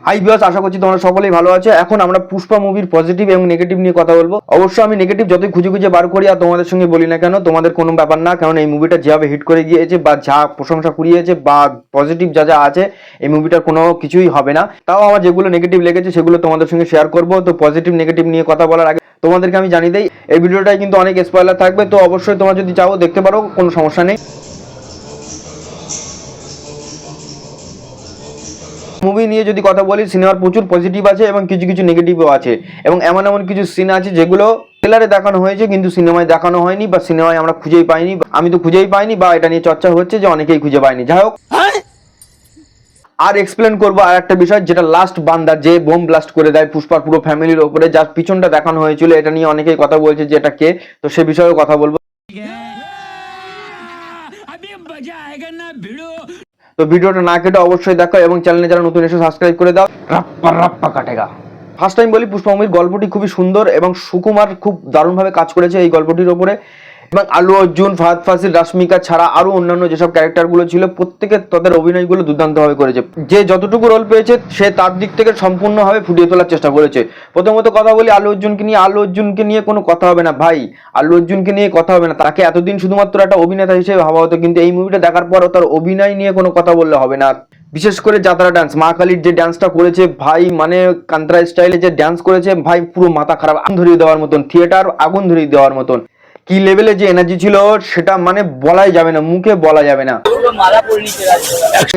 Hi viewers, আশা করছি তোমরা সকলেই ভালো আছো। এখন আমরা পুষ্পা মুভির পজিটিভ এবং নেগেটিভ নিয়ে কথা বলবো। অবশ্যই আমি নেগেটিভ যতই খুঁজে খুঁজে বার করি আর তোমাদের সঙ্গে বলি না কেন, তোমাদের কোনো ব্যাপার না, কারণ এই মুভিটা যেভাবে হিট করে গিয়েছে বা যা প্রশংসা কুড়িয়েছে বা পজিটিভ যা যা আছে, এই মুভিটার কোনো কিছুই হবে না। তাও আমার যেগুলো নেগেটিভ লেগেছে সেগুলো তোমাদের সঙ্গে শেয়ার করবো। তো পজিটিভ নেগেটিভ নিয়ে কথা বলার আগে তোমাদেরকে আমি জানিয়ে দেই, এই ভিডিওটায় কিন্তু অনেক স্পয়লার থাকবে, তো অবশ্যই তোমরা যদি চাও দেখতে পারো, কোনো সমস্যা নেই। মুভি নিয়ে যদি কথা বলি, সিনেমার প্রচুর পজিটিভ আছে এবং কিছু কিছু নেগেটিভও আছে, এবং এমন এমন কিছু সিন আছে যেগুলো ট্রেলারে দেখানো হয়েছে কিন্তু সিনেমায় দেখানো হয়নি, বা সিনেমায় আমরা খুঁজেই পাইনি। আমি তো খুঁজেই পাইনি, বা এটা নিয়ে চর্চা হচ্ছে যে অনেকেই খুঁজে পায়নি। যাই হোক, আর এক্সপ্লেন করবো আর একটা বিষয়, যেটা লাস্ট বান্দা যে বোম ব্লাস্ট করে দেয় পুষ্পার পুরো ফ্যামিলির ওপরে, যার পিছনটা দেখানো হয়েছিল, এটা নিয়ে অনেকেই কথা বলছে যে এটা কে, তো সে বিষয়েও কথা বলবো। তো ভিডিওটা না কেটে অবশ্যই দেখো, এবং চ্যানেলে যারা নতুন এসে সাবস্ক্রাইব করে দাও। রাপ্পা রাপ্পা কাটেগা। ফার্স্ট টাইম বলি, পুষ্পা মুভির গল্পটি খুবই সুন্দর এবং সুকুমার খুব দারুণভাবে কাজ করেছে এই গল্পটির ওপরে, এবং আলু অর্জুন, ফাহাদ ফাসিল, রাশমিকা ছাড়া আরো অন্যান্য যেসব ক্যারেক্টারগুলো ছিল, প্রত্যেকের তাদের অভিনয়গুলো দুর্দান্তভাবে করেছে। যে যতটুকু রোল পেয়েছে সে তার দিক থেকে সম্পূর্ণভাবে ফুটিয়ে তোলার চেষ্টা করেছে। প্রথমত কথা বলি আলু অর্জুনকে নিয়ে কোনো কথা হবে না ভাই, আলু অর্জুনকে নিয়ে কথা হবে না। তাকে এতদিন শুধুমাত্র একটা অভিনেতা হিসেবে ভাবা হতো, কিন্তু এই মুভিটা দেখার পরও তার অভিনয় নিয়ে কোনো কথা বললে হবে না। বিশেষ করে যাত্রা ডান্স, মা কালীর যে ডান্সটা করেছে ভাই, মানে কান্তারা স্টাইলে যে ডান্স করেছে ভাই, পুরো মাথা খারাপ, আগুন ধরিয়ে দেওয়ার মতন, থিয়েটার আগুন ধরিয়ে দেওয়ার মতন। কি লেভেলে যে এনার্জি ছিল সেটা মানে বলাই যাবে না, মুখে বলা যাবে না।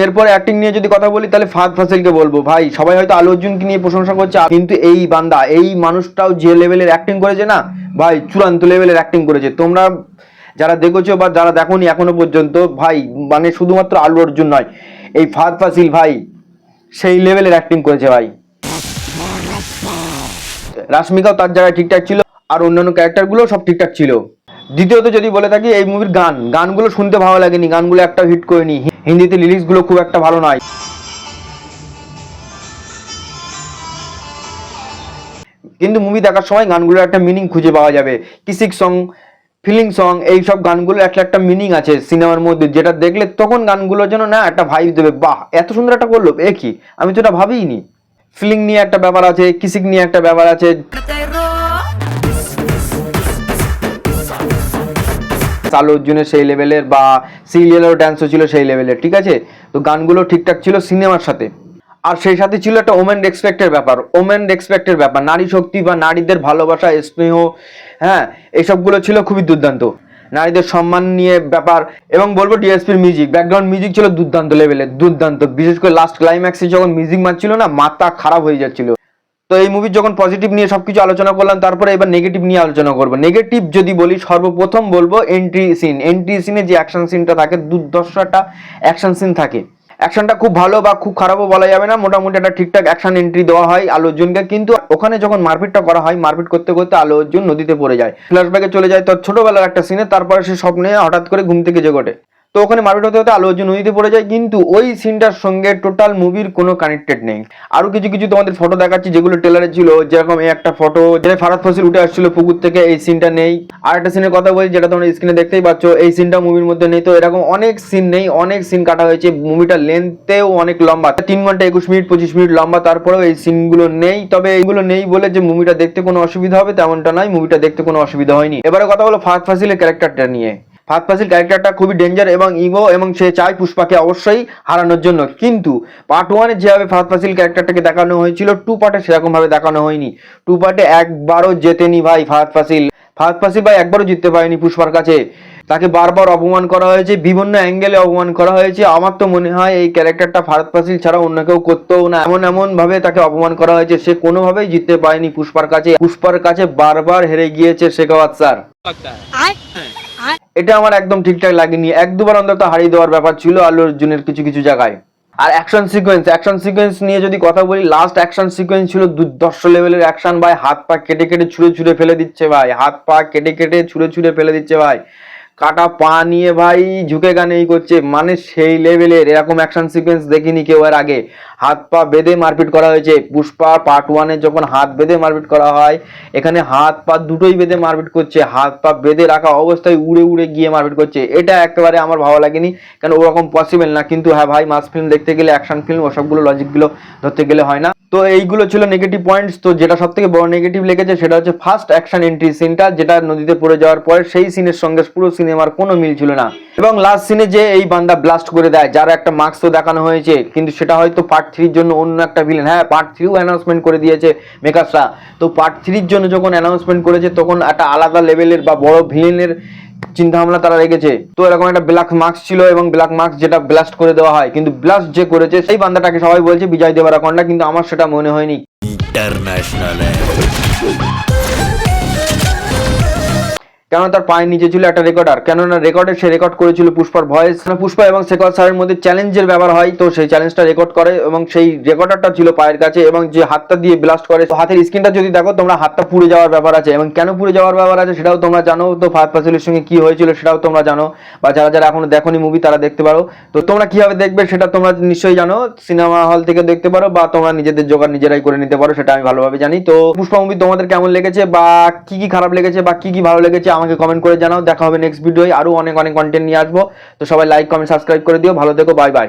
এরপর অ্যাক্টিং নিয়ে যদি কথা বলি, তাহলে ফাহাদ ফাসিলকে বলবো ভাই, সবাই হয়তো আলু অর্জুনকে নিয়ে প্রশংসা করছে, কিন্তু এই বান্দা, এই মানুষটাও যে লেভেলের অ্যাক্টিং করেছে না ভাই, চূড়ান্ত লেভেলের অ্যাক্টিং করেছে। তোমরা যারা দেখেছো বা যারা দেখোনি এখনো পর্যন্ত ভাই, মানে শুধুমাত্র আলু অর্জুন নয়, এই ফাহাদ ফাসিল ভাই সেই লেভেলের অ্যাক্টিং করেছে ভাই। রাশমিকাও তার জায়গায় ঠিকঠাক ছিল, আর অন্যান্য ক্যারেক্টারগুলো সব ঠিকঠাক ছিল। দ্বিতীয়ত যদি বলে থাকি, এই মুভির গানগুলো শুনতে ভালো লাগেনি, গানগুলো একটা হিট করেনি, হিন্দিতে লিরিক্সগুলো খুব একটা ভালো নয়। কিন্তু মুভি দেখার সময় গানগুলোর একটা মিনিং খুঁজে পাওয়া যাবে। কিসিক সং, ফিলিং সং, এইসব গানগুলো একটা মিনিং আছে সিনেমার মধ্যে, যেটা দেখলে তখন গানগুলোর জন্য না একটা ভাইব দেবে, বাহ এত সুন্দর একটা করলো, এ কি, আমি তো এটা ভাবিনি। ফিলিং নিয়ে একটা ব্যাপার আছে, কিসিক নিয়ে একটা ব্যাপার আছে, আলু অর্জুনের সেই লেভেলের, বা সিরিয়ালের ডান্সও ছিল সেই লেভেলের, ঠিক আছে। তো গানগুলো ঠিকঠাক ছিল সিনেমার সাথে, আর সেই সাথে ছিল একটা ওমেন রেসপেক্টের ব্যাপার, নারী শক্তি বা নারীদের ভালোবাসা, স্নেহ, হ্যাঁ, এইসবগুলো ছিল খুবই দুর্দান্ত। নারীদের সম্মান নিয়ে ব্যাপার, এবং বলবো ডিএসপির মিউজিক, ব্যাকগ্রাউন্ড মিউজিক ছিল দুর্দান্ত লেভেলের, দুর্দান্ত। বিশেষ করে লাস্ট ক্লাইম্যাক্সে যখন মিউজিক মারছিল না, মাথা খারাপ হয়ে যাচ্ছিল। তো এই মুভির যখন পজিটিভ নিয়ে সবকিছু আলোচনা করলাম, তারপরে এবার নেগেটিভ নিয়ে আলোচনা করবো। নেগেটিভ যদি বলি, সর্বপ্রথম বলবো এন্ট্রি সিনে যে অ্যাকশন সিনটা থাকে, দুর্ধর্ষ একটা অ্যাকশন সিন থাকে। অ্যাকশনটা খুব ভালো বা খুব খারাপও বলা যাবে না, মোটামুটি একটা ঠিকঠাক অ্যাকশন এন্ট্রি দেওয়া হয় আলু অর্জুনকে। কিন্তু ওখানে যখন মারপিটটা করা হয়, মারপিট করতে করতে আলু অর্জুন নদীতে পড়ে যায়, ফ্ল্যাশব্যাকে চলে যায় তার ছোটবেলার একটা সিনে, তারপরে সে স্বপ্নে হঠাৎ করে ঘুম থেকে জেগে ওঠে। তো ওখানে মারপিট হতে হতে আলু অর্জুন নদীতে পড়ে যায়, কিন্তু ওই সিনটার সঙ্গে টোটাল মুভির কোনো কানেক্টেড নেই। আরো কিছু কিছু তোমাদের ফটো দেখাচ্ছি যেগুলো ট্রেলারে ছিল, যেরকম এই একটা ফটো যেটা ফাহাদ ফাসিল উঠে আসছিল পুকুর থেকে, এই সিনটা নেই। আর একটা সিনের কথা বলি, যেটা তোমরা স্ক্রিনে দেখতেই পাচ্ছ, এই সিনটা মুভির মধ্যে নেই। তো এরকম অনেক সিন নেই, অনেক সিন কাটা হয়েছে, মুভিটা লেন্থেও অনেক লম্বা, 3 ঘন্টা 21 মিনিট 25 মিনিট লম্বা, তারপরেও এই সিনগুলো নেই। তবে এইগুলো নেই বলে যে মুভিটা দেখতে কোনো অসুবিধা হবে তেমনটা নয়, মুভিটা দেখতে কোনো অসুবিধা হয়নি। এবারে কথা হলো ফাহাদ ফাসিলের ক্যারেক্টারটা নিয়ে। ফাহাদ ফাসিল ক্যারেক্টারটা খুবই ডেঞ্জার এবং ইগো, এবং সে চায় পুষ্পাকে অবশ্যই হারানোর জন্য। কিন্তু পার্ট 1-এ যেভাবে ফাহাদ ফাসিল ক্যারেক্টারটাকে দেখানো হয়েছিল, 2 পার্টে সেরকম ভাবে দেখানো হয়নি। 2 পার্টে একবারও জেতেনি ভাই ফাহাদ ফাসিল ভাই একবারও জিততে পারেনি পুষ্পার কাছে। তাকে বারবার অপমান করা হয়েছে, বিভিন্ন অ্যাঙ্গেলে অপমান করা হয়েছে। আমার তো মনে হয় এই ক্যারেক্টারটা ফাহাদ ফাসিল ছাড়া অন্য কেউ করতেও না, এমন ভাবে তাকে অপমান করা হয়েছে, সে কোনোভাবেই জিততে পারেনি পুষ্পার কাছে বারবার হেরে গিয়েছে শেখাওয়াত স্যার। এটা আমার একদম ঠিকঠাক লাগেনি, 1-2 বার অন্তত হারিয়ে দেওয়ার ব্যাপার ছিল আল্লু অর্জুনের কিছু কিছু জায়গায়। আর অ্যাকশন সিকোয়েন্স নিয়ে যদি কথা বলি, লাস্ট অ্যাকশন সিকোয়েন্স ছিল দুর্ধর্ষ লেভেলের অ্যাকশন ভাই, হাত পা কেটে কেটে ছুঁড়ে ফেলে দিচ্ছে ভাই, কাটা পা নিয়ে ভাই ঝুঁকে গানে করছে, মানে সেই লেভেলের এরকম অ্যাকশন সিকোয়েন্স দেখিনি কেউ এর আগে। হাত পা বেঁধে মারপিট করা হয়েছে, পুষ্পা পার্ট 1-এ যখন হাত বেঁধে মারপিট করা হয়, এখানে হাত পা দুটোই বেঁধে মারপিট করছে, হাত পা বেঁধে রাখা অবস্থায় উড়ে গিয়ে মারপিট করছে। এটা একেবারে আমার ভালো লাগেনি, কারণ ওরকম পসিবল না। কিন্তু হ্যাঁ ভাই, মাস ফিল্ম দেখতে গেলে, অ্যাকশন ফিল্ম, ওসবগুলো লজিকগুলো ধরতে গেলে হয় না। তো এইগুলো ছিল নেগেটিভ পয়েন্টস। তো যেটা সব থেকে বড় নেগেটিভ লেগেছে সেটা হচ্ছে ফার্স্ট অ্যাকশন এন্ট্রি সিনটা, যেটা নদীতে পড়ে যাওয়ার পরে সেই সিনের সঙ্গে পুরো সিনেমার কোনো মিল ছিল না। এবং লাস্ট সিনে যে এই বান্দা ব্লাস্ট করে দেয়, যার একটা মার্কস তো দেখানো হয়েছে, কিন্তু সেটা হয়তো পার্ট 3 জন্য অন্য একটা ভিলেন। হ্যাঁ, পার্ট 3ও অ্যানাউন্সমেন্ট করে দিয়েছে মেকার্সরা। তো পার্ট 3 জন্য যখন অ্যানাউন্সমেন্ট করেছে তখন একটা আলাদা লেভেলের বা বড় ভিলেনের চিন্তা ভাবনা তারা রেখেছে। তো এরকম একটা ব্ল্যাক মার্কস ছিল, এবং ব্ল্যাক মার্কস যেটা ব্লাস্ট করে দেওয়া হয়, কিন্তু ব্লাস্ট যে করেছে সেই বান্দাটাকে সবাই বলছে বিজয় দেবরাকোন্ডা, কিন্তু আমার সেটা মনে হয়নি। इंटरनेशनल है। কেন তার পায়ের নিচে ছিল একটা রেকর্ডার, কেননা রেকর্ডে সে রেকর্ড করেছিল পুষ্পার ভয়েস। পুষ্পা এবং শেখর স্যারের মধ্যে চ্যালেঞ্জের ব্যাপার হয়, তো সেই চ্যালেঞ্জটা রেকর্ড করে এবং সেই রেকর্ডারটা ছিল পায়ের কাছে, এবং যে হাতটা দিয়ে ব্লাস্ট করে, তো হাতের স্ক্রিনটা যদি দেখো তোমরা, হাতটা পুড়ে যাওয়ার ব্যাপার আছে। এবং কেন পুড়ে যাওয়ার ব্যাপার আছে সেটাও তোমরা জানো। তো ফাহাদ ফাসিলের সঙ্গে কি হয়েছিল সেটাও তোমরা জানো, বা যারা যারা এখনো দেখোনি মুভি তারা দেখতে পারো। তো তোমরা কিভাবে দেখবে সেটা তোমরা নিশ্চয়ই জানো, সিনেমা হল থেকে দেখতে পারো বা তোমরা নিজেদের জোগাড় নিজেরাই করে নিতে পারো, সেটা আমি ভালোভাবে জানি। তো পুষ্পা মুভি তোমাদের কেমন লেগেছে, বা কি কি খারাপ লেগেছে, বা কি কি ভালো লেগেছে আমাকে কমেন্ট করে জানাও। দেখা হবে নেক্সট ভিডিওয়, আরো অনেক অনেক কন্টেন্ট নিয়ে আসবো। তো সবাই লাইক কমেন্ট সাবস্ক্রাইব করে দিও। ভালো থেকো, বাই বাই।